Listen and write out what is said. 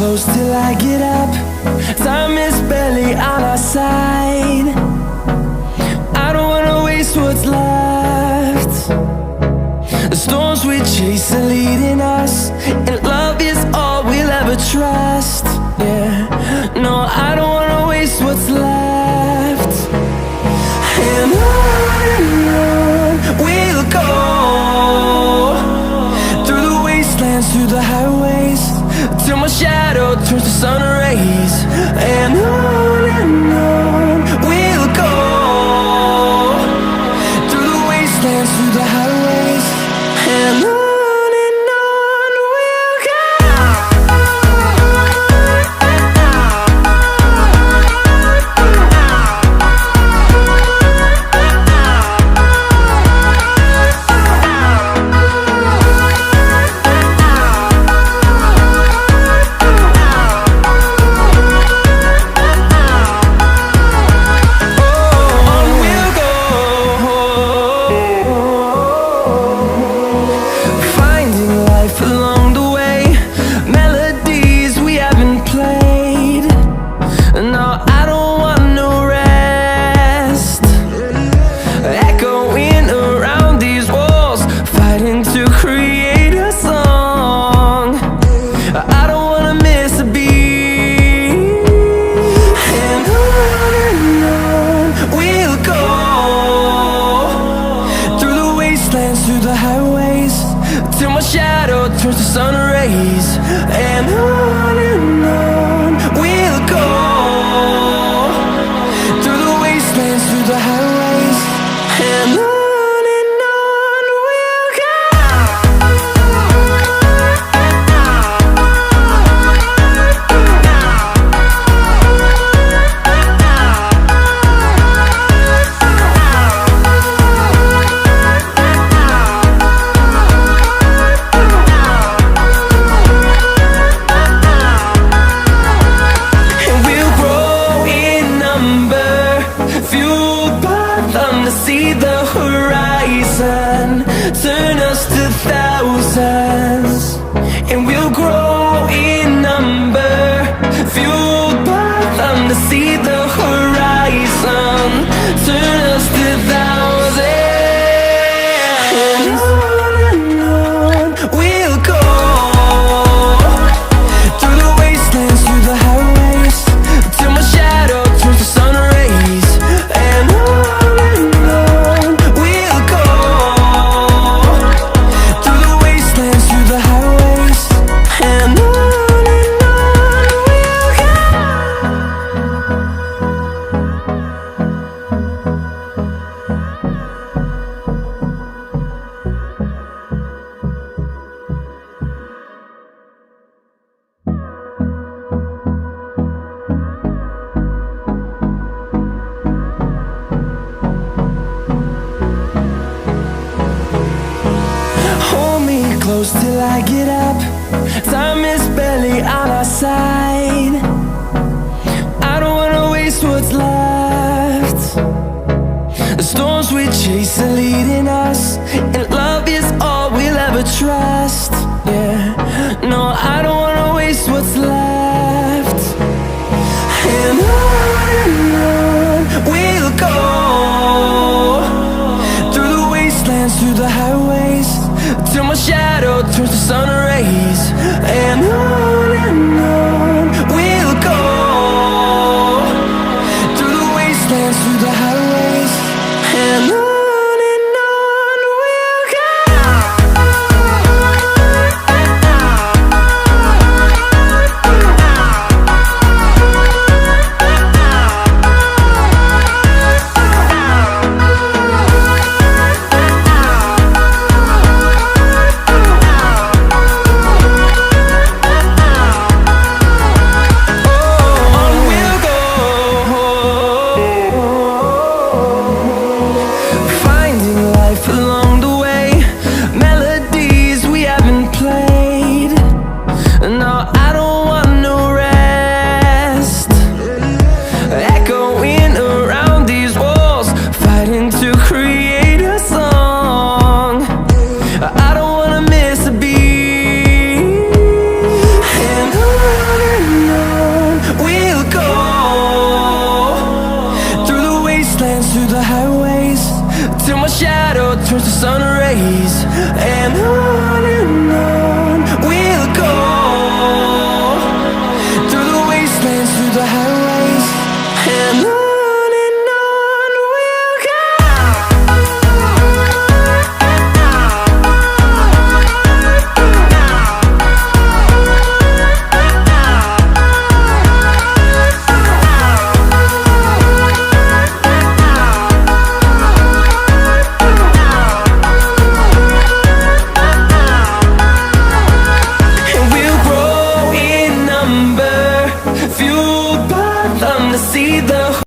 close till I get up. Time is barely on our side. I don't wanna waste what's left. The storms we chase are leading us, and love is all we'll ever trust. Yeah, no, I don't wanna waste what's left. And on we'll go, through the wastelands, through the highways, till my shadow turns to sun rays. And on we'll go, through the wastelands, through the highways, and on we'll go. Through the highways, till my shadow turns to sun rays. And on we'll go, through the wastelands, through the highways, and on we'll go. See the horizon, turn us to thousands, and we'll grow in number, fueled by them. To see the horizon, turn us to thousands, and on we'll go, through the wastelands, through the highways, till my shadow turns to sun rays. And close till I get up.